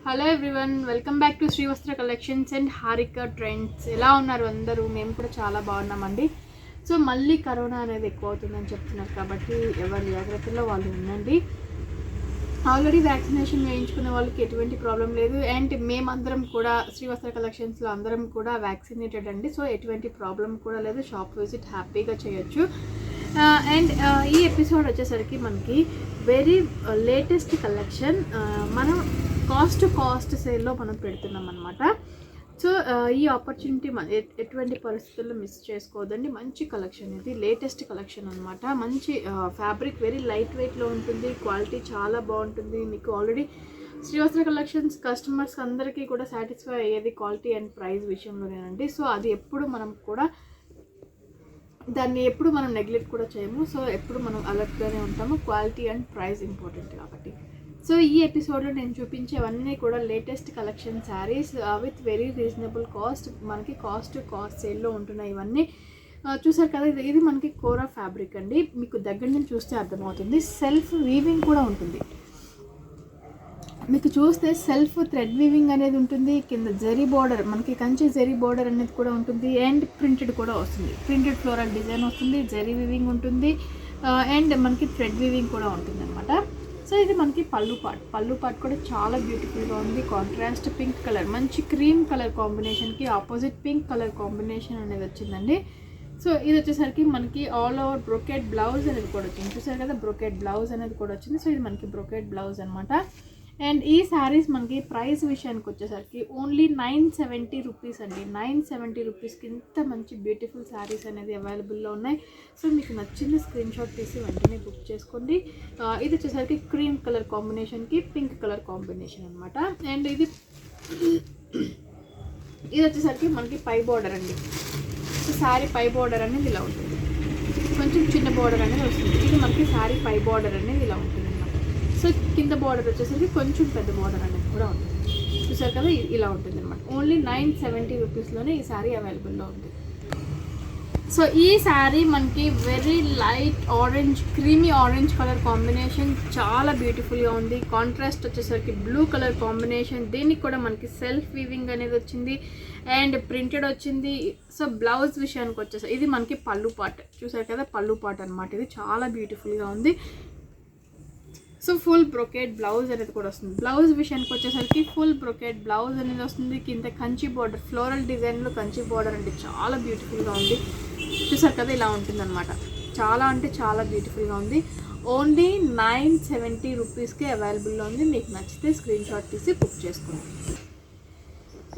Hello everyone, welcome back to Srivastra collections and Harika trends. ఎలా ఉన్నారు అందరూ? మేము కూడా చాలా బాగున్నామండి. సో మళ్ళీ కరోనా అనేది ఎక్కువ అవుతుందని చెప్తున్నారు కాబట్టి ఎవరి జాగ్రత్తలో వాళ్ళు ఉండండి. ఆల్రెడీ వ్యాక్సినేషన్ వేయించుకునే వాళ్ళకి ఎటువంటి ప్రాబ్లం లేదు. అండ్ మేమందరం కూడా శ్రీవస్త్ర కలెక్షన్స్లో అందరం కూడా వ్యాక్సినేటెడ్ అండి. సో ఎటువంటి ప్రాబ్లం కూడా లేదు. షాప్ విజిట్ హ్యాపీగా చేయొచ్చు. అండ్ ఈ ఎపిసోడ్ వచ్చేసరికి మనకి వెరీ లేటెస్ట్ కలెక్షన్ మనం కాస్ట్ సేల్లో మనం పెడుతున్నాం అనమాట. సో ఈ ఆపర్చునిటీ ఎటువంటి పరిస్థితుల్లో మిస్ చేసుకోవద్దండి. మంచి కలెక్షన్, ఇది లేటెస్ట్ కలెక్షన్ అనమాట. మంచి ఫ్యాబ్రిక్ వెరీ లైట్ వెయిట్లో ఉంటుంది. క్వాలిటీ చాలా బాగుంటుంది. మీకు ఆల్రెడీ శ్రీవస్త్ర కలెక్షన్స్ కస్టమర్స్ అందరికీ కూడా సాటిస్ఫై అయ్యేది క్వాలిటీ అండ్ ప్రైస్ విషయంలోనేనండి. సో అది ఎప్పుడు మనం కూడా దాన్ని ఎప్పుడు మనం నెగ్లెక్ట్ కూడా చేయము. సో ఎప్పుడు మనం అలర్ట్గానే ఉంటాము. క్వాలిటీ అండ్ ప్రైస్ ఇంపార్టెంట్ కాబట్టి. సో ఈ ఎపిసోడ్లో నేను చూపించేవన్నీ కూడా latest collection saris with very reasonable cost. మనకి కాస్ట్ సేల్లో ఉంటున్నాయి. ఇవన్నీ చూసారు కదా, ఇది మనకి కోరా ఫ్యాబ్రిక్ అండి. మీకు దగ్గర నుంచి చూస్తే అర్థమవుతుంది. సెల్ఫ్ వీవింగ్ కూడా ఉంటుంది. మీకు చూస్తే సెల్ఫ్ థ్రెడ్ వీవింగ్ అనేది ఉంటుంది. కింద జరీ బార్డర్, మనకి కంచి జరీ బార్డర్ అనేది కూడా ఉంటుంది. అండ్ ప్రింటెడ్ కూడా వస్తుంది. ప్రింటెడ్ ఫ్లోరల్ డిజైన్ వస్తుంది. జరీ వీవింగ్ ఉంటుంది. అండ్ మనకి థ్రెడ్ వీవింగ్ కూడా ఉంటుంది అనమాట. సో ఇది మనకి పళ్ళు పార్ట్ కూడా చాలా బ్యూటిఫుల్గా ఉంది. కాంట్రాస్ట్ పింక్ కలర్, మంచి క్రీమ్ కలర్ కాంబినేషన్కి ఆపోజిట్ పింక్ కలర్ కాంబినేషన్ అనేది వచ్చిందండి. సో ఇది వచ్చేసరికి మనకి ఆల్ ఓవర్ బ్రొకెట్ బ్లౌజ్ అనేది కూడా వచ్చింది. చూసారు కదా, బ్రొకెట్ బ్లౌజ్ అనేది కూడా వచ్చింది. సో ఇది మనకి బ్రొకెట్ బ్లౌజ్ అనమాట. అండ్ ఈ శారీస్ మనకి ప్రైస్ విషయానికి వచ్చేసరికి ఓన్లీ 970 రూపీస్ అండి. 970 రూపీస్కి ఇంత మంచి బ్యూటిఫుల్ శారీస్ అనేది అవైలబుల్లో ఉన్నాయి. సో మీకు నచ్చింది స్క్రీన్ షాట్ తీసి వెంటనే బుక్ చేసుకోండి. ఇది వచ్చేసరికి క్రీమ్ కలర్ కాంబినేషన్కి పింక్ కలర్ కాంబినేషన్ అనమాట. అండ్ ఇది వచ్చేసరికి మనకి పై బార్డర్ అండి. సో శారీ పై బార్డర్ అనేది ఇలా ఉంటుంది. కొంచెం చిన్న బార్డర్ అనేది వస్తుంది. ఇది మనకి శారీ పై బార్డర్ అనేది ఇలా ఉంటుంది. సో కింద బార్డర్ వచ్చేసరికి కొంచెం పెద్ద బార్డర్ అనేది కూడా ఉంటుంది. చూసారు కదా, ఇలా ఉంటుంది అనమాట. ఓన్లీ 970 రూపీస్లోనే ఈ శారీ అవైలబుల్లో ఉంది. సో ఈ శారీ మనకి very light orange, creamy orange colour combination చాలా బ్యూటిఫుల్గా ఉంది. కాంట్రాస్ట్ వచ్చేసరికి బ్లూ కలర్ కాంబినేషన్. దీనికి కూడా మనకి సెల్ఫ్ వీవింగ్ అనేది వచ్చింది అండ్ ప్రింటెడ్ వచ్చింది. సో బ్లౌజ్ విషయానికి వచ్చేసరికి ఇది మనకి పళ్ళు పార్ట్. చూసారు కదా, పళ్ళు పార్ట్ అనమాట. ఇది చాలా బ్యూటిఫుల్గా ఉంది. సో ఫుల్ బ్రొకెట్ బ్లౌజ్ అనేది కూడా వస్తుంది. బ్లౌజ్ విషయానికి వచ్చేసరికి ఫుల్ బ్రొకెట్ బ్లౌజ్ అనేది వస్తుంది. కింద కంచి బార్డర్, ఫ్లోరల్ డిజైన్లో కంచి బార్డర్ అంటే చాలా బ్యూటిఫుల్గా ఉంది. చూసారు కదా, ఇలా ఉంటుందన్నమాట. చాలా అంటే చాలా బ్యూటిఫుల్గా ఉంది. ఓన్లీ 970 రూపీస్కే అవైలబుల్లో ఉంది. మీకు నచ్చితే స్క్రీన్ షాట్ తీసి బుక్ చేసుకోండి.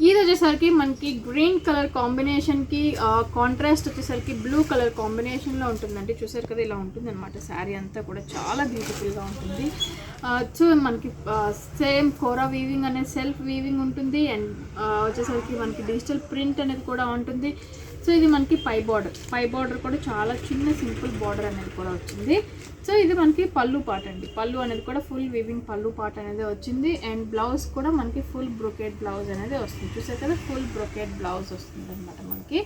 ఇది వచ్చేసరికి మనకి గ్రీన్ కలర్ కాంబినేషన్కి కాంట్రాస్ట్ వచ్చేసరికి బ్లూ కలర్ కాంబినేషన్లో ఉంటుందండి. చూసారు కదా, ఇలా ఉంటుంది అనమాట. శారీ అంతా కూడా చాలా బ్యూటిఫుల్గా ఉంటుంది. సో మనకి సేమ్ కోరా వీవింగ్ అనేది సెల్ఫ్ వీవింగ్ ఉంటుంది. అండ్ వచ్చేసరికి మనకి డిజిటల్ ప్రింట్ అనేది కూడా ఉంటుంది. సో ఇది మనకి పై బార్డర్ కూడా చాలా చిన్న సింపుల్ బార్డర్ అనేది కూడా వచ్చింది. సో ఇది మనకి పళ్ళు పార్ట్ అండి. పళ్ళు అనేది కూడా ఫుల్ వీవింగ్ పళ్ళు పార్ట్ అనేది వచ్చింది. అండ్ బ్లౌజ్ కూడా మనకి ఫుల్ బ్రొకెట్ బ్లౌజ్ అనేది వస్తుంది. చూసారు కదా, ఫుల్ బ్రొకెట్ బ్లౌజ్ వస్తుంది అనమాట. మనకి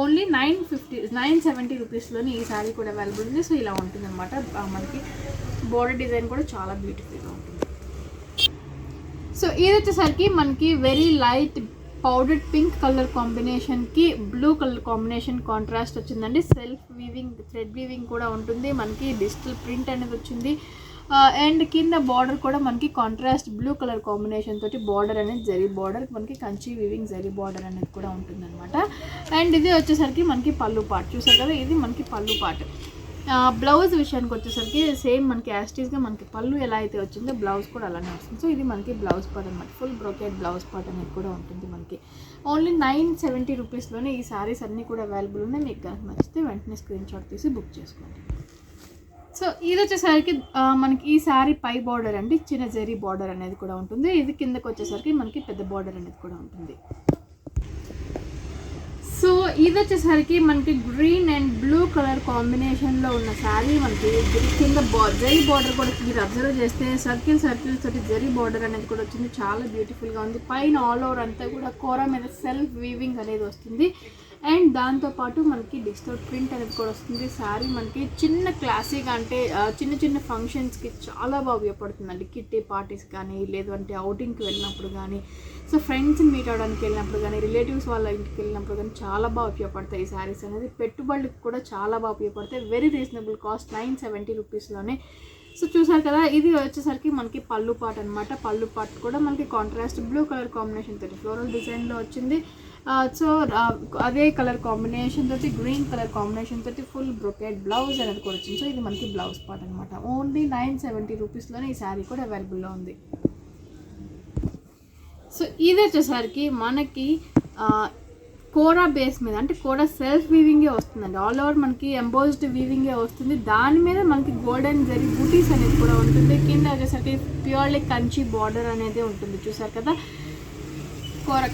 ఓన్లీ 970 రూపీస్లోని ఈ శారీ కూడా అవైలబుల్ ఉంది. సో ఇలా ఉంటుంది అనమాట. మనకి బార్డర్ డిజైన్ కూడా చాలా బ్యూటిఫుల్గా ఉంటుంది. సో ఇది వచ్చేసరికి మనకి very light powdered pink colour కాంబినేషన్కి బ్లూ కలర్ కాంబినేషన్ కాంట్రాస్ట్ వచ్చిందండి. సెల్ఫ్ వీవింగ్, థ్రెడ్ వీవింగ్ కూడా ఉంటుంది. మనకి డిజిటల్ ప్రింట్ అనేది వచ్చింది. అండ్ కింద బార్డర్ కూడా మనకి కాంట్రాస్ట్ బ్లూ కలర్ కాంబినేషన్ తోటి బార్డర్ అనేది జరీ బార్డర్, మనకి కంచి వీవింగ్ జరీ బార్డర్ అనేది కూడా ఉంటుంది అనమాట. అండ్ ఇది వచ్చేసరికి మనకి పళ్ళు పార్ట్. చూసారు కదా, ఇది మనకి పళ్ళు పార్ట్. బ్లౌజ్ విషయానికి వచ్చేసరికి సేమ్ మనకి యాస్టీస్గా మనకి పళ్ళు ఎలా అయితే వచ్చిందో బ్లౌజ్ కూడా అలానే వస్తుంది. సో ఇది మనకి బ్లౌజ్ పార్ట్ అనమాట. ఫుల్ బ్రొకెట్ బ్లౌజ్ పార్ట్ అనేది కూడా ఉంటుంది మనకి. ఓన్లీ 970 రూపీస్లోనే ఈ శారీస్ అన్నీ కూడా అవైలబుల్ ఉన్నాయి. మీకు కనుక నచ్చితే వెంటనే స్క్రీన్ షాట్ తీసి బుక్ చేసుకోండి. సో ఇది వచ్చేసరికి మనకి ఈ శారీ పై బార్డర్ అండి, చిన్న జరీ బార్డర్ అనేది కూడా ఉంటుంది. ఇది కిందకి వచ్చేసరికి మనకి పెద్ద బార్డర్ అనేది కూడా ఉంటుంది. సో ఇది వచ్చేసరికి మనకి గ్రీన్ అండ్ బ్లూ కలర్ కాంబినేషన్లో ఉన్న శారీ. మనకి కింద జరీ బార్డర్ కూడా మీరు అబ్జర్వ్ చేస్తే సర్కిల్స్ తోటి జరీ బార్డర్ అనేది కూడా వచ్చింది. చాలా బ్యూటిఫుల్గా ఉంది. పైన ఆల్ ఓవర్ అంతా కూడా కోరా మీద సెల్ఫ్ వీవింగ్ అనేది వస్తుంది. అండ్ దాంతోపాటు మనకి డిజిటల్ ప్రింట్ అనేది కూడా వస్తుంది. శారీ మనకి చిన్న క్లాసీగా అంటే చిన్న చిన్న ఫంక్షన్స్కి చాలా బాగా ఉపయోగపడుతుందండి. కిట్టి పార్టీస్ కానీ, లేదు అంటే అవుటింగ్కి వెళ్ళినప్పుడు కానీ, సో ఫ్రెండ్స్ని మీట్ అవ్వడానికి వెళ్ళినప్పుడు కానీ, రిలేటివ్స్ వాళ్ళ ఇంటికి వెళ్ళినప్పుడు కానీ చాలా బాగా ఉపయోగపడతాయి ఈ శారీస్ అనేది. పెట్టుబడులకు కూడా చాలా బాగా ఉపయోగపడతాయి. Very reasonable cost, 970 రూపీస్లోనే. సో చూసారు కదా, ఇది వచ్చేసరికి మనకి పళ్ళు పాట్ అనమాట. పళ్ళు పాట్ కూడా మనకి కాంట్రాస్ట్ బ్లూ కలర్ కాంబినేషన్ తోటి ఫ్లోరల్ డిజైన్లో వచ్చింది. సో అదే కలర్ కాంబినేషన్ తోటి గ్రీన్ కలర్ కాంబినేషన్ తోటి ఫుల్ బ్రొకెట్ బ్లౌజ్ అనేది కూడా వచ్చింది. సో ఇది మనకి బ్లౌజ్ పార్ట్ అనమాట. ఓన్లీ 970 రూపీస్లోనే ఈ శారీ కూడా అవైలబుల్లో ఉంది. సో ఇది వచ్చేసరికి మనకి కోరా బేస్ మీద, అంటే కోరా సెల్ఫ్ వీవింగే వస్తుందండి. ఆల్ ఓవర్ మనకి ఎంబోజ్డ్ వీవింగే వస్తుంది. దాని మీద మనకి గోల్డెన్ జరీ బూటీస్ అనేది కూడా ఉంటుంది. కింద వచ్చేసరికి ప్యూర్లీ కంచి బార్డర్ అనేది ఉంటుంది. చూసారు కదా,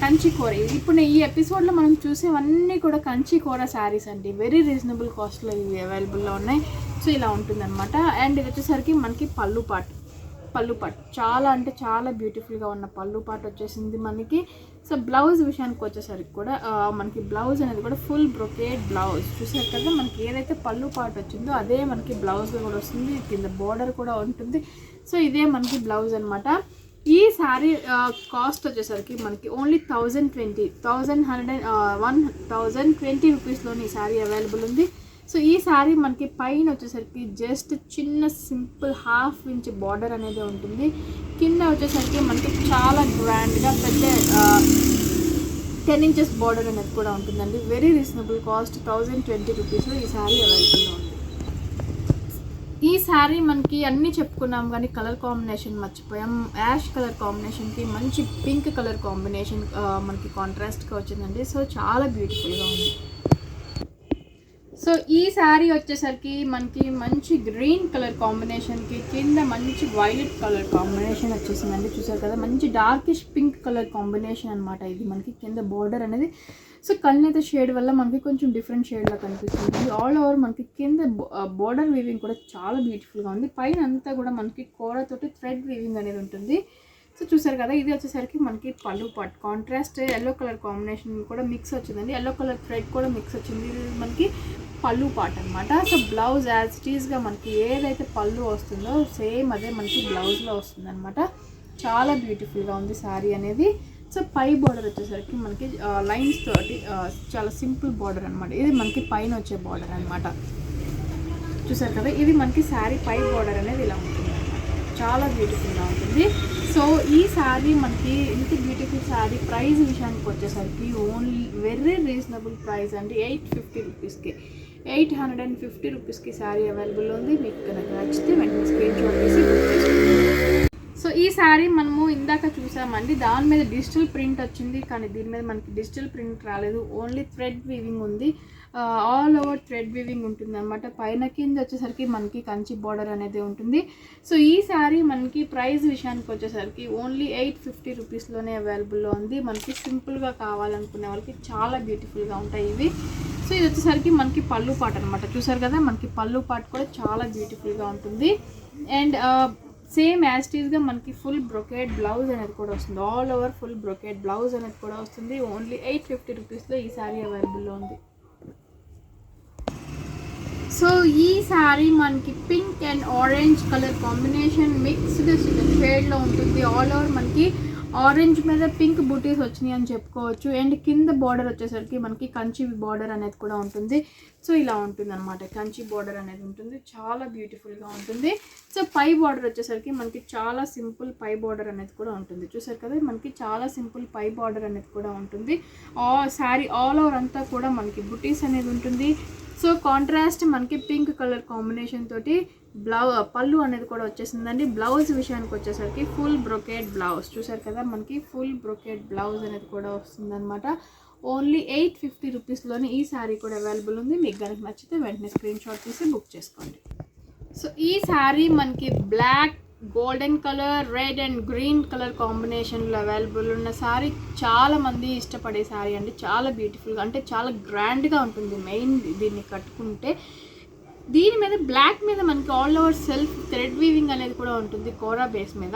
కంచి కూర. ఇప్పుడు ఈ ఎపిసోడ్లో మనం చూసేవన్నీ కూడా కంచి కూర శారీస్ అండి. వెరీ రీజనబుల్ కాస్ట్లో ఇవి అవైలబుల్లో ఉన్నాయి. సో ఇలా ఉంటుందన్నమాట. అండ్ ఇది వచ్చేసరికి మనకి పళ్ళు పాట్ చాలా అంటే చాలా బ్యూటిఫుల్గా ఉన్న పళ్ళు పాట్ వచ్చేసింది మనకి. సో బ్లౌజ్ విషయానికి వచ్చేసరికి కూడా మనకి బ్లౌజ్ అనేది కూడా ఫుల్ బ్రొకేట్ బ్లౌజ్. చూసారు కదా, మనకి ఏదైతే పళ్ళు పాట్ వచ్చిందో అదే మనకి బ్లౌజ్లో కూడా వస్తుంది. కింద బోర్డర్ కూడా ఉంటుంది. సో ఇదే మనకి బ్లౌజ్ అనమాట. ఈ శారీ కాస్ట్ వచ్చేసరికి మనకి ఓన్లీ 1020 రూపీస్లోని ఈ శారీ అవైలబుల్ ఉంది. సో ఈ శారీ మనకి పైన వచ్చేసరికి జస్ట్ చిన్న సింపుల్ 1/2 ఇంచ్ బార్డర్ అనేది ఉంటుంది. కింద వచ్చేసరికి మనకి చాలా గ్రాండ్గా పెద్ద 10 ఇంచెస్ బార్డర్ అనేది కూడా ఉంటుందండి. వెరీ రీజనబుల్ కాస్ట్, 1020 రూపీస్లో ఈ శారీ అవైలబుల్లో ఉంది. ఈ శారీ మనకి అన్నీ చెప్పుకున్నాం కానీ కలర్ కాంబినేషన్ మర్చిపోయాం. యాష్ కలర్ కాంబినేషన్కి మంచి పింక్ కలర్ కాంబినేషన్ మనకి కాంట్రాస్ట్గా వచ్చిందండి. సో చాలా బ్యూటిఫుల్గా ఉంది. సో ఈ శారీ వచ్చేసరికి మనకి మంచి గ్రీన్ కలర్ కాంబినేషన్కి కింద మంచి వైలెట్ కలర్ కాంబినేషన్ వచ్చేసిందండి. చూసారు కదా, మంచి డార్కిష్ పింక్ కలర్ కాంబినేషన్ అనమాట. ఇది మనకి కింద బోర్డర్ అనేది సో కళ్ళనైతే షేడ్ వల్ల మనకి కొంచెం డిఫరెంట్ షేడ్లో కనిపిస్తుంది. ఆల్ ఓవర్ మనకి కింద బోర్డర్ వీవింగ్ కూడా చాలా బ్యూటిఫుల్గా ఉంది. పైన అంతా కూడా మనకి కోరతోటి థ్రెడ్ వీవింగ్ అనేది ఉంటుంది. సో చూసారు కదా, ఇది వచ్చేసరికి మనకి పళ్ళు part. Contrast yellow colour combination కూడా మిక్స్ వచ్చిందండి. ఎల్లో కలర్ థ్రెడ్ కూడా మిక్స్ వచ్చింది. ఇది మనకి పళ్ళు పాట్ అనమాట. సో బ్లౌజ్ యాజ్ ఇట్ ఈస్గా మనకి ఏదైతే పళ్ళు వస్తుందో సేమ్ అదే మనకి బ్లౌజ్లో వస్తుంది అనమాట. చాలా బ్యూటిఫుల్గా ఉంది శారీ అనేది. సో పై బార్డర్ వచ్చేసరికి మనకి లైన్స్ తోటి చాలా సింపుల్ బార్డర్ అనమాట. ఇది మనకి పైన వచ్చే బార్డర్ అనమాట. చూసారు కదా, ఇది మనకి శారీ పై బార్డర్ అనేది ఇలా ఉంటుంది అనమాట. చాలా బ్యూటిఫుల్గా ఉంటుంది. సో ఈ శారీ మనకి ఇంత బ్యూటిఫుల్ శారీ ప్రైస్ విషయానికి వచ్చేసరికి ఓన్లీ వెరీ రీజనబుల్ ప్రైస్ అండి. 850 రూపీస్కి, 850 రూపీస్కి శారీ అవైలబుల్ ఉంది. మీకు కనుక నచ్చితే వెంటనే స్క్రీన్ షాట్ తీసి బుక్ చేసుకోండి. సో ఈ శారీ మనము ఇందాక చూసామండి, దాని మీద డిజిటల్ ప్రింట్ వచ్చింది, కానీ దీని మీద మనకి డిజిటల్ ప్రింట్ రాలేదు. ఓన్లీ థ్రెడ్ వీవింగ్ ఉంది. ఆల్ ఓవర్ థ్రెడ్ వీవింగ్ ఉంటుంది అనమాట. పైన కింద వచ్చేసరికి మనకి కంచి బార్డర్ అనేది ఉంటుంది. సో ఈ శారీ మనకి ప్రైస్ విషయానికి వచ్చేసరికి ఓన్లీ 850 రూపీస్లోనే అవైలబుల్లో ఉంది. మనకి సింపుల్గా కావాలనుకునే వాళ్ళకి చాలా బ్యూటిఫుల్గా ఉంటాయి ఇవి. సో ఇది వచ్చేసరికి మనకి పళ్ళు పాట్ అనమాట. చూసారు కదా, మనకి పళ్ళు పాట్ కూడా చాలా బ్యూటిఫుల్గా ఉంటుంది. అండ్ సేమ్ యాజ్ టీజ్గా మనకి ఫుల్ బ్రొకేట్ బ్లౌజ్ అనేది కూడా వస్తుంది. All over full brocade blouse అనేది కూడా వస్తుంది. ఓన్లీ 850 రూపీస్లో ఈ శారీ అవైలబుల్లో ఉంది. సో ఈ శారీ మనకి pink and orange colour combination mixed షేడ్లో ఉంటుంది. ఆల్ ఓవర్ మనకి ఆరెంజ్ మీద పింక్ బూటీస్ వచ్చినాయి అని చెప్పుకోవచ్చు. అండ్ కింద బార్డర్ వచ్చేసరికి మనకి కంచి బార్డర్ అనేది కూడా ఉంటుంది. సో ఇలా ఉంటుంది అనమాట, కంచి బార్డర్ అనేది ఉంటుంది. చాలా బ్యూటిఫుల్గా ఉంటుంది. సో పై బార్డర్ వచ్చేసరికి మనకి చాలా సింపుల్ పై బార్డర్ అనేది కూడా ఉంటుంది. చూసారు కదా, మనకి చాలా సింపుల్ పై బార్డర్ అనేది కూడా ఉంటుంది. శారీ ఆల్ ఓవర్ అంతా కూడా మనకి బుటీస్ అనేది ఉంటుంది. సో కాంట్రాస్ట్ మనకి పింక్ కలర్ కాంబినేషన్ తోటి పళ్ళు అనేది కూడా వచ్చేసిందండి. బ్లౌజ్ విషయానికి వచ్చేసరికి ఫుల్ బ్రొకేట్ బ్లౌజ్. చూసారు కదా, మనకి ఫుల్ బ్రొకేట్ బ్లౌజ్ అనేది కూడా వస్తుందన్నమాట. ఓన్లీ 850 రూపీస్లోనే ఈ శారీ కూడా అవైలబుల్ ఉంది. మీకు కనుక నచ్చితే వెంటనే స్క్రీన్ షాట్ తీసి బుక్ చేసుకోండి. సో ఈ శారీ మనకి black, golden colour, red and green colour కాంబినేషన్లో అవైలబుల్ ఉన్న శారీ. చాలామంది ఇష్టపడే శారీ అండి. చాలా బ్యూటిఫుల్గా, అంటే చాలా గ్రాండ్గా ఉంటుంది. మెయిన్ దీన్ని కట్టుకుంటే దీని మీద బ్లాక్ మీద మనకి all over self thread weaving అనేది కూడా ఉంటుంది కోరా బేస్ మీద.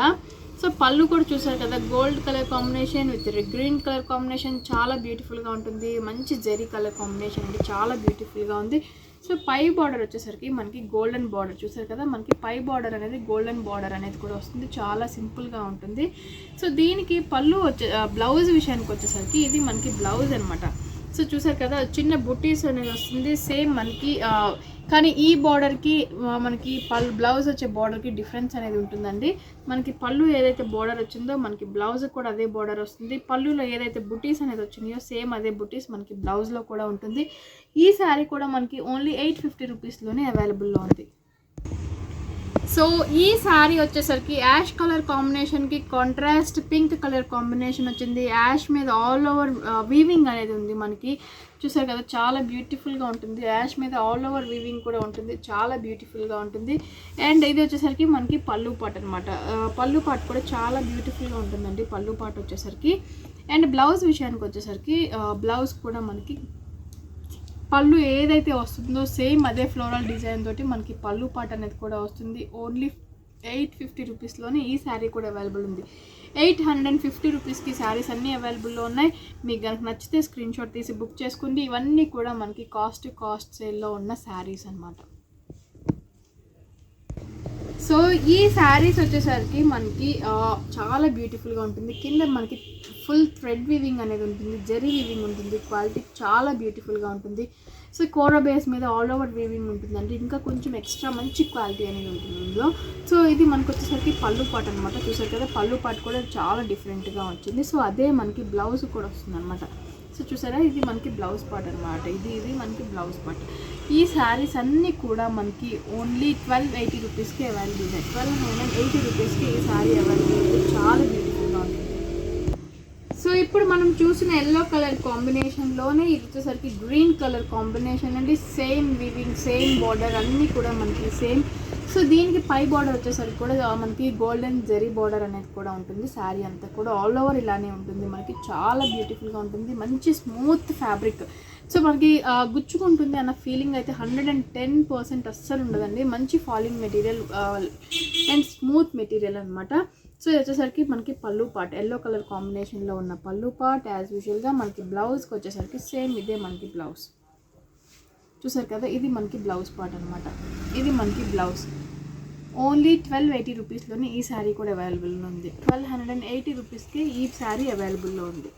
సో పళ్ళు కూడా చూసారు కదా, gold colour combination with green colour combination చాలా బ్యూటిఫుల్గా ఉంటుంది. మంచి జెరీ కలర్ కాంబినేషన్ అండి, చాలా బ్యూటిఫుల్గా ఉంది. సో పై బార్డర్ వచ్చేసరికి మనకి గోల్డెన్ బార్డర్ చూసారు కదా, మనకి పై బార్డర్ అనేది గోల్డెన్ బార్డర్ అనేది కూడా వస్తుంది. చాలా సింపుల్గా ఉంటుంది. సో దీనికి పళ్ళు బ్లౌజ్ విషయానికి వచ్చేసరికి ఇది మనకి బ్లౌజ్ అనమాట. సో చూసారు కదా, చిన్న బుట్టీస్ అనేది వస్తుంది సేమ్ మనకి. కానీ ఈ బార్డర్కి మనకి బ్లౌజ్ వచ్చే బార్డర్కి డిఫరెన్స్ అనేది ఉంటుందండి. మనకి పళ్ళు ఏదైతే బార్డర్ వచ్చిందో మనకి బ్లౌజ్ కూడా అదే బార్డర్ వస్తుంది. పళ్ళులో ఏదైతే బుట్టీస్ అనేది వచ్చినాయో సేమ్ అదే బుట్టీస్ మనకి బ్లౌజ్లో కూడా ఉంటుంది. ఈ శారీ కూడా మనకి ఓన్లీ 850 రూపీస్లోనే అవైలబుల్లో ఉంది. సో ఈ శారీ వచ్చేసరికి యాష్ కలర్ కాంబినేషన్కి కాంట్రాస్ట్ పింక్ కలర్ కాంబినేషన్ వచ్చింది. యాష్ మీద ఆల్ ఓవర్ వీవింగ్ అనేది ఉంది మనకి. చూసారు కదా, చాలా బ్యూటిఫుల్గా ఉంటుంది. యాష్ మీద ఆల్ ఓవర్ వీవింగ్ కూడా ఉంటుంది, చాలా బ్యూటిఫుల్గా ఉంటుంది. అండ్ ఇది వచ్చేసరికి మనకి పళ్ళు పాట్ అనమాట. పళ్ళు పాట్ కూడా చాలా బ్యూటిఫుల్గా ఉంటుందండి పళ్ళు పాట్ వచ్చేసరికి. అండ్ బ్లౌజ్ విషయానికి వచ్చేసరికి బ్లౌజ్ కూడా మనకి పళ్ళు ఏదైతే వస్తుందో సేమ్ అదే ఫ్లోరల్ డిజైన్ తోటి మనకి పళ్ళు పాట్ అనేది కూడా వస్తుంది. ఓన్లీ 850 రూపీస్లోనే ఈ శారీ కూడా అవైలబుల్ ఉంది. 850 రూపీస్కి శారీస్ అన్నీ అవైలబుల్లో ఉన్నాయి. మీకు కనుక నచ్చితే స్క్రీన్ షాట్ తీసి బుక్ చేసుకోండి. ఇవన్నీ కూడా మనకి కాస్ట్ సేల్లో ఉన్న శారీస్ అనమాట. సో ఈ శారీస్ వచ్చేసరికి మనకి చాలా బ్యూటిఫుల్గా ఉంటుంది. కింద మనకి ఫుల్ థ్రెడ్ వీవింగ్ అనేది ఉంటుంది, జెరీ వీవింగ్ ఉంటుంది. క్వాలిటీ చాలా బ్యూటిఫుల్గా ఉంటుంది. సో కోరా బేస్ మీద ఆల్ ఓవర్ వీవింగ్ ఉంటుందండి. ఇంకా కొంచెం ఎక్స్ట్రా మంచి క్వాలిటీ అనేది ఉంటుంది ఇందులో. సో ఇది మనకు వచ్చేసరికి పళ్ళు పాట్ అనమాట. చూసారు కదా, పళ్ళు పాట్ కూడా చాలా డిఫరెంట్గా వచ్చింది. సో అదే మనకి బ్లౌజ్ కూడా వస్తుంది అనమాట. సో చూసారా, ఇది మనకి బ్లౌజ్ పార్ట్ అనమాట. ఇది మనకి బ్లౌజ్ పార్ట్. ఈ శారీస్ అన్నీ కూడా మనకి ఓన్లీ 1280 రూపీస్కి అవైలబుల్ ఉన్నాయి. 1280 రూపీస్కి ఈ శారీ అవైలబుల్ ఉంది. చాలా బ్యూటిఫుల్గా ఉంటుంది. సో ఇప్పుడు మనం చూసిన ఎల్లో కలర్ కాంబినేషన్లోనే ఇది వచ్చేసరికి గ్రీన్ కలర్ కాంబినేషన్ అండి. సేమ్ వీవింగ్, సేమ్ బార్డర్ అన్నీ కూడా మనకి సేమ్. సో దీనికి పై బార్డర్ వచ్చేసరికి కూడా మనకి గోల్డెన్ జెరీ బార్డర్ అనేది కూడా ఉంటుంది. శారీ అంతా కూడా ఆల్ ఓవర్ ఇలానే ఉంటుంది మనకి. చాలా బ్యూటిఫుల్గా ఉంటుంది. మంచి స్మూత్ ఫ్యాబ్రిక్. సో మనకి గుచ్చుకుంటుంది అన్న ఫీలింగ్ అయితే 110% అస్సలు ఉండదండి. మంచి falling material and smooth material అనమాట. సో ఇది వచ్చేసరికి మనకి పళ్ళు పార్ట్, ఎల్లో కలర్ కాంబినేషన్లో ఉన్న పళ్ళు పార్ట్. యాజ్ యూజువల్గా మనకి బ్లౌజ్కి వచ్చేసరికి సేమ్ ఇదే మనకి బ్లౌజ్. చూసారు కదా, ఇది మనకి బ్లౌజ్ పార్ట్ అనమాట. ఇది మనకి బ్లౌజ్. ఓన్లీ 1280 రూపీస్లోనే ఈ శారీ కూడా అవైలబుల్ ఉంది. 1280 రూపీస్కి ఈ శారీ అవైలబుల్లో ఉంది.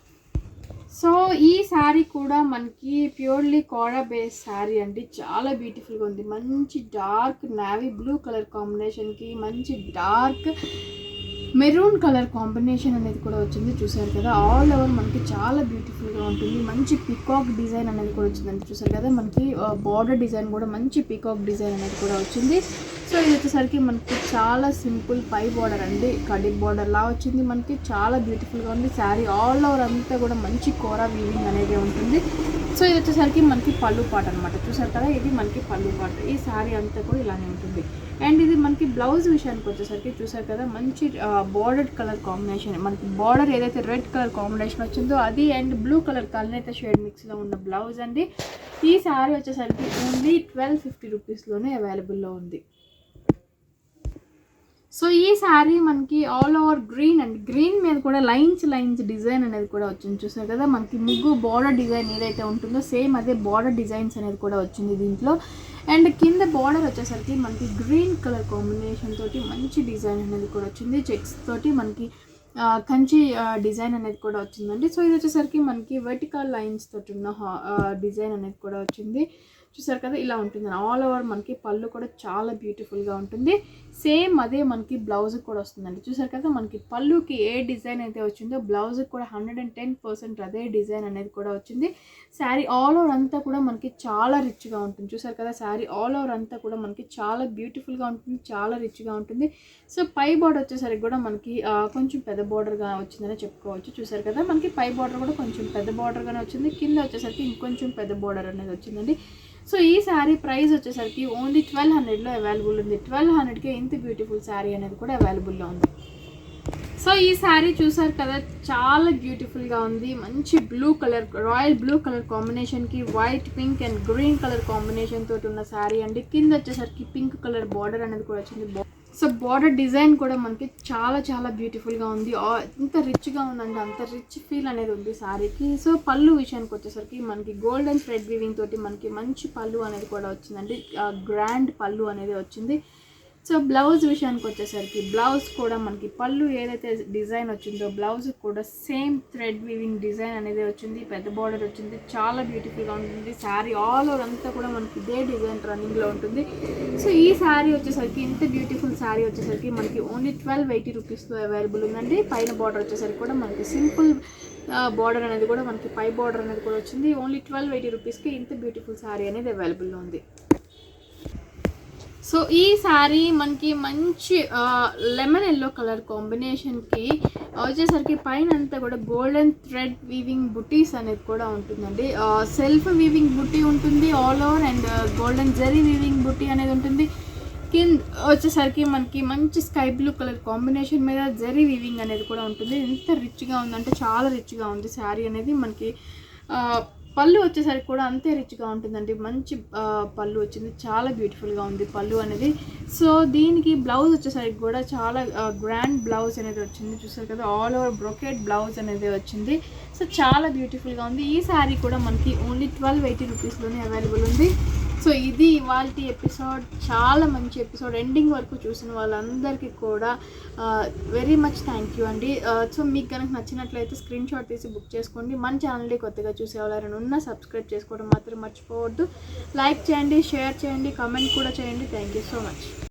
సో ఈ శారీ కూడా మనకి ప్యూర్లీ కోరా బేస్ శారీ అండి. చాలా బ్యూటిఫుల్గా ఉంది. మంచి డార్క్ నావీ బ్లూ కలర్ కాంబినేషన్కి మంచి డార్క్ మెరూన్ కలర్ కాంబినేషన్ అనేది కూడా వచ్చింది. చూసారు కదా, ఆల్ ఓవర్ మనకి చాలా బ్యూటిఫుల్గా ఉంటుంది. మంచి పికాక్ డిజైన్ అనేది కూడా వచ్చిందండి. చూసారు కదా, మనకి బార్డర్ డిజైన్ కూడా మంచి పికాక్ డిజైన్ అనేది కూడా వచ్చింది. సో ఇది వచ్చేసరికి మనకి చాలా సింపుల్ పై బార్డర్ అండి, కడ్డీ బార్డర్ లా వచ్చింది మనకి. చాలా బ్యూటిఫుల్గా ఉంది శారీ. ఆల్ ఓవర్ అంతా కూడా మంచి కోరా వీవింగ్ అనేది ఉంటుంది. సో ఇది వచ్చేసరికి మనకి పళ్ళు పాట్ అనమాట. చూసారు కదా, ఇది మనకి పళ్ళు పాట్. ఈ శారీ అంతా కూడా ఇలానే ఉంటుంది. అండ్ ఇది మనకి బ్లౌజ్ విషయానికి వచ్చేసరికి చూసారు కదా, మంచి బార్డర్ కలర్ కాంబినేషన్. మనకి బార్డర్ ఏదైతే రెడ్ కలర్ కాంబినేషన్ వచ్చిందో అది అండ్ బ్లూ కలర్ కల్నేత షేడ్ మిక్స్లో ఉన్న బ్లౌజ్ అండి. ఈ శారీ వచ్చేసరికి ఓన్లీ 1250 రూపీస్లోనే అవైలబుల్లో ఉంది. సో ఈ శారీ మనకి all over green and green మీద కూడా లైన్స్ డిజైన్ అనేది కూడా వచ్చింది. చూసారు కదా, మనకి ముగ్గు బార్డర్ డిజైన్ ఏదైతే ఉంటుందో సేమ్ అదే బార్డర్ డిజైన్స్ అనేది కూడా వచ్చింది దీంట్లో. అండ్ కింద బార్డర్ వచ్చేసరికి మనకి గ్రీన్ కలర్ కాంబినేషన్ తోటి మంచి డిజైన్ అనేది కూడా వచ్చింది. చెక్స్ తోటి మనకి కంచి డిజైన్ అనేది కూడా వచ్చిందండి. సో ఇది వచ్చేసరికి మనకి వర్టికల్ లైన్స్ తోటి ఉన్న డిజైన్ అనేది కూడా వచ్చింది. చూసారు కదా, ఇలా ఉంటుంది. ఆల్ ఓవర్ మనకి పళ్ళు కూడా చాలా బ్యూటిఫుల్గా ఉంటుంది. సేమ్ అదే మనకి బ్లౌజ్ కూడా వస్తుందండి. చూసారు కదా, మనకి పళ్ళుకి ఏ డిజైన్ అయితే వచ్చిందో బ్లౌజ్కి కూడా 110% అదే డిజైన్ అనేది కూడా వచ్చింది. శారీ ఆల్ ఓవర్ అంతా కూడా మనకి చాలా రిచ్గా ఉంటుంది. చూసారు కదా, శారీ ఆల్ ఓవర్ అంతా కూడా మనకి చాలా బ్యూటిఫుల్గా ఉంటుంది, చాలా రిచ్గా ఉంటుంది. సో పై బార్డర్ వచ్చేసరికి కూడా మనకి కొంచెం పెద్ద బార్డర్గా వచ్చిందని చెప్పుకోవచ్చు. చూసారు కదా, మనకి పై బార్డర్ కూడా కొంచెం పెద్ద బార్డర్గానే వచ్చింది. కింద వచ్చేసరికి ఇంకొంచెం పెద్ద బార్డర్ అనేది వచ్చిందండి. సో ఈ శారీ ప్రైస్ వచ్చేసరికి ఓన్లీ 1200లో అవైలబుల్ ఉంది. 1200కే ఇంత బ్యూటిఫుల్ శారీ అనేది కూడా అవైలబుల్లో ఉంది. సో ఈ శారీ చూసారు కదా, చాలా బ్యూటిఫుల్గా ఉంది. మంచి blue colour, royal blue colour కాంబినేషన్కి white, pink and green colour combination తోటి ఉన్న శారీ అండి. కింద వచ్చేసరికి పింక్ కలర్ బార్డర్ అనేది కూడా వచ్చింది. సో బార్డర్ డిజైన్ కూడా మనకి చాలా చాలా బ్యూటిఫుల్గా ఉంది. ఇంత రిచ్గా ఉందండి, అంత రిచ్ ఫీల్ అనేది ఉంది శారీకి. సో పళ్ళు విషయానికి వచ్చేసరికి మనకి గోల్డెన్ థ్రెడ్ వీవింగ్ తోటి మనకి మంచి పళ్ళు అనేది కూడా వచ్చిందండి, గ్రాండ్ పళ్ళు అనేది వచ్చింది. సో బ్లౌజ్ విషయానికి వచ్చేసరికి బ్లౌజ్ కూడా మనకి పళ్ళు ఏదైతే డిజైన్ వచ్చిందో బ్లౌజ్ కూడా సేమ్ థ్రెడ్ వీవింగ్ డిజైన్ అనేది వచ్చింది, పెద్ద బార్డర్ వచ్చింది, చాలా బ్యూటిఫుల్గా ఉంటుంది. శారీ ఆల్ ఓవర్ అంతా కూడా మనకి ఇదే డిజైన్ రన్నింగ్లో ఉంటుంది. సో ఈ శారీ వచ్చేసరికి ఇంత బ్యూటిఫుల్ శారీ వచ్చేసరికి మనకి ఓన్లీ 1280 రూపీస్లో అవైలబుల్ ఉందండి. పైన బార్డర్ వచ్చేసరికి కూడా మనకి సింపుల్ బార్డర్ అనేది కూడా మనకి పై బార్డర్ అనేది కూడా వచ్చింది. ఓన్లీ 1280 రూపీస్కి ఇంత బ్యూటిఫుల్ శారీ అనేది అవైలబుల్లో ఉంది. సో ఈ శారీ మనకి మంచి లెమన్ ఎల్లో కలర్ కాంబినేషన్కి వచ్చేసరికి పైన అంతా కూడా గోల్డెన్ థ్రెడ్ వీవింగ్ బుటీస్ అనేది కూడా ఉంటుందండి. సెల్ఫ్ వీవింగ్ బుటీ ఉంటుంది all over, and golden zari weaving బుటీ అనేది ఉంటుంది. కింద వచ్చేసరికి మనకి మంచి స్కై బ్లూ కలర్ కాంబినేషన్ మీద జరీ వీవింగ్ అనేది కూడా ఉంటుంది. ఎంత రిచ్గా ఉందంటే చాలా రిచ్గా ఉంది శారీ అనేది. మనకి పళ్ళు వచ్చేసరికి కూడా అంతే రిచ్గా ఉంటుందండి, మంచి పళ్ళు వచ్చింది, చాలా బ్యూటిఫుల్గా ఉంది పళ్ళు అనేది. సో దీనికి బ్లౌజ్ వచ్చేసరికి కూడా చాలా గ్రాండ్ బ్లౌజ్ అనేది వచ్చింది, చూసారు కదా, ఆల్ ఓవర్ బ్రొకెట్ బ్లౌజ్ అనేది వచ్చింది. సో చాలా బ్యూటిఫుల్గా ఉంది. ఈ శారీ కూడా మనకి ఓన్లీ 1280 రూపీస్లోనే అవైలబుల్ ఉంది. సో ఇది ఇవాళ ఎపిసోడ్, చాలా మంచి ఎపిసోడ్. ఎండింగ్ వరకు చూసిన వాళ్ళందరికీ కూడా వెరీ మచ్ థ్యాంక్ యూ అండి. సో మీకు కనుక నచ్చినట్లయితే స్క్రీన్ షాట్ తీసి బుక్ చేసుకోండి. మన ఛానల్ని కొత్తగా చూసేవాళ్ళని ఉన్న సబ్స్క్రైబ్ చేసుకోవడం మాత్రం మర్చిపోవద్దు. లైక్ చేయండి, షేర్ చేయండి, కామెంట్ కూడా చేయండి. Thank you so much.